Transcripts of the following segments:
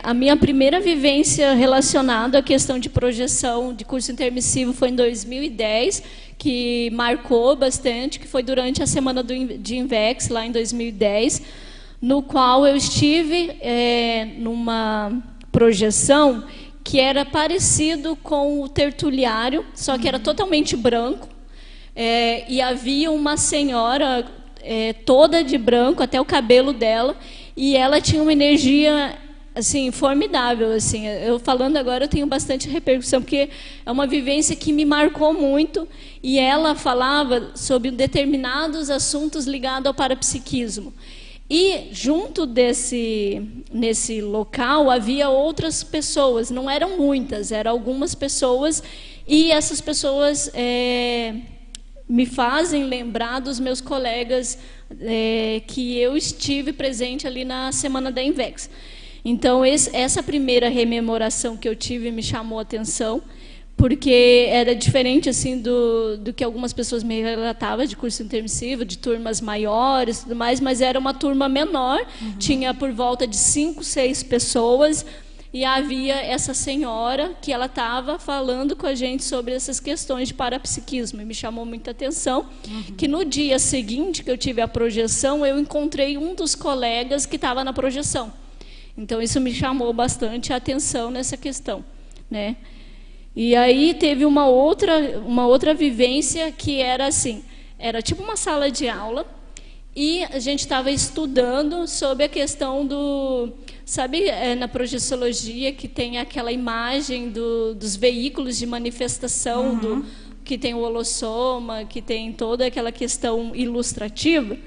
A minha primeira vivência relacionada à questão de projeção de curso intermissivo foi em 2010, que marcou bastante, que foi durante a semana de Invex, lá em 2010, no qual eu estive numa projeção que era parecido com o tertuliário, só que era totalmente branco, e havia uma senhora toda de branco, até o cabelo dela, e ela tinha uma energia assim formidável, assim. Eu falando agora eu tenho bastante repercussão, porque é uma vivência que me marcou muito, e ela falava sobre determinados assuntos ligados ao parapsiquismo. E junto nesse local havia outras pessoas, não eram muitas, eram algumas pessoas, e essas pessoas me fazem lembrar dos meus colegas que eu estive presente ali na semana da Invex. Então, essa primeira rememoração que eu tive me chamou a atenção, porque era diferente assim do que algumas pessoas me relatavam de curso intermissivo, de turmas maiores, tudo mais, mas era uma turma menor, tinha por volta de 5, 6 pessoas, e havia essa senhora que ela estava falando com a gente sobre essas questões de parapsiquismo, e me chamou muita atenção, que no dia seguinte que eu tive a projeção, eu encontrei um dos colegas que estava na projeção. Então, isso me chamou bastante a atenção nessa questão, né? E aí teve uma outra vivência que era assim, era tipo uma sala de aula, e a gente estava estudando sobre a questão do... Sabe, na projeciologia, que tem aquela imagem dos veículos de manifestação, que tem o holossoma, que tem toda aquela questão ilustrativa?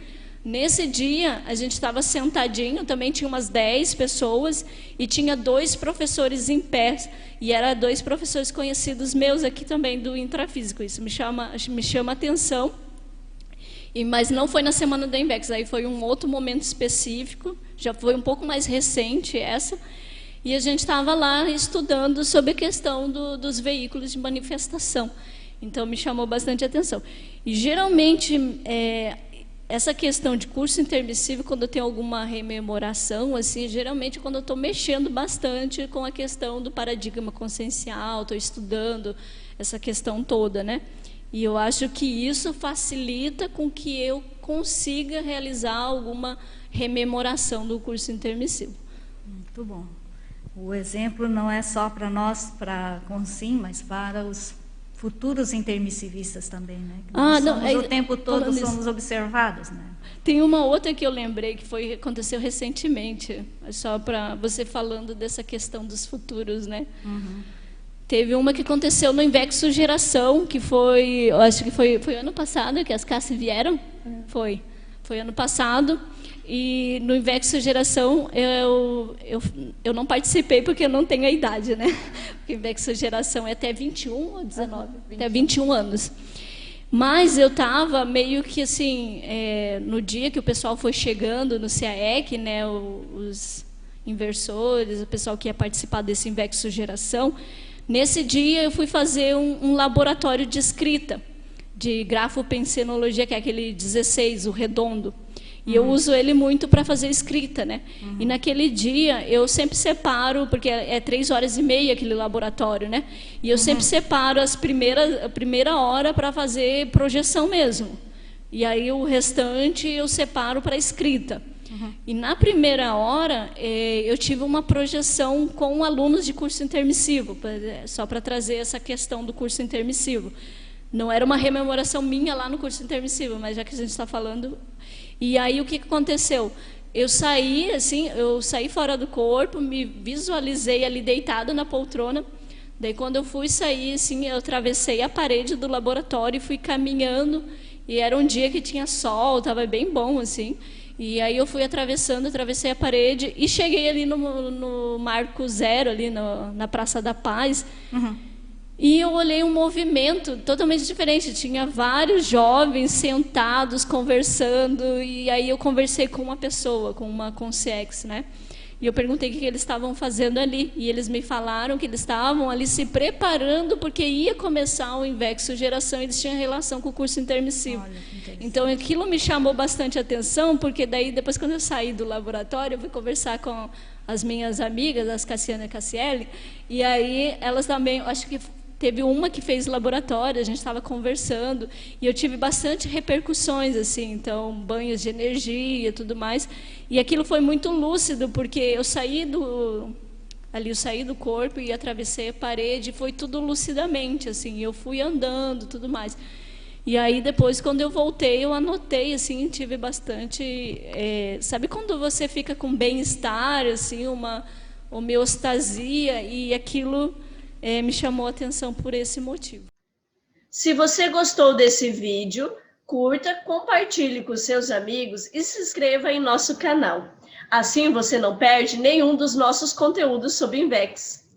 Nesse dia, a gente estava sentadinho, também tinha umas 10 pessoas, e tinha 2 professores em pé, e eram 2 professores conhecidos meus aqui também do intrafísico. Isso me chama a atenção, mas não foi na semana da Invex, aí foi um outro momento específico, já foi um pouco mais recente essa, e a gente estava lá estudando sobre a questão dos veículos de manifestação. Então, me chamou bastante atenção. E, geralmente, essa questão de curso intermissivo, quando eu tenho alguma rememoração, assim, geralmente quando eu estou mexendo bastante com a questão do paradigma consciencial, estou estudando essa questão toda, né? E eu acho que isso facilita com que eu consiga realizar alguma rememoração do curso intermissivo. Muito bom. O exemplo não é só para nós, para a Consim, mas para os futuros intermissivistas também, né? O tempo todo somos observados, né? Tem uma outra que eu lembrei que aconteceu recentemente, só para você falando dessa questão dos futuros, né? Teve uma que aconteceu no Invexo Geração, que foi, eu acho que foi ano passado que as Cassi vieram, foi ano passado. E no Invexo Geração eu não participei porque eu não tenho a idade, né? Porque Invexo Geração é até 21 ou 19? Até 21 anos. Mas eu estava meio que assim, no dia que o pessoal foi chegando no CAEC, né, os inversores, o pessoal que ia participar desse Invexo Geração, nesse dia eu fui fazer um laboratório de escrita, de grafopensenologia, que é aquele 16, o redondo. E eu uso ele muito para fazer escrita, né? E naquele dia eu sempre separo, porque é 3h30 aquele laboratório, né? E eu sempre separo a primeira hora para fazer projeção mesmo. E aí o restante eu separo para escrita. E na primeira hora eu tive uma projeção com alunos de curso intermissivo, só para trazer essa questão do curso intermissivo. Não era uma rememoração minha lá no curso intermissivo, mas já que a gente está falando... E aí o que aconteceu? Eu saí fora do corpo, me visualizei ali deitada na poltrona. Daí quando eu fui sair, assim, eu atravessei a parede do laboratório e fui caminhando. E era um dia que tinha sol, estava bem bom, assim. E aí eu fui atravessei a parede e cheguei ali no Marco Zero, ali na Praça da Paz. E eu olhei um movimento totalmente diferente. Tinha vários jovens sentados, conversando. E aí eu conversei com uma pessoa, com uma consciex, né? E eu perguntei o que eles estavam fazendo ali. E eles me falaram que eles estavam ali se preparando porque ia começar o Invexo Geração e eles tinham relação com o curso intermissivo. Então, aquilo me chamou bastante atenção, porque daí, depois, quando eu saí do laboratório, eu fui conversar com as minhas amigas, as Cassiana e a Cassiele, e aí elas também, acho que teve uma que fez laboratório, a gente estava conversando, e eu tive bastante repercussões, assim, então, banhos de energia e tudo mais, e aquilo foi muito lúcido, porque eu saí do corpo e atravessei a parede, foi tudo lucidamente, assim, eu fui andando, tudo mais. E aí, depois, quando eu voltei, eu anotei, assim, tive bastante... sabe quando você fica com bem-estar, assim, uma homeostasia, e aquilo... me chamou a atenção por esse motivo. Se você gostou desse vídeo, curta, compartilhe com seus amigos e se inscreva em nosso canal. Assim você não perde nenhum dos nossos conteúdos sobre INVEX.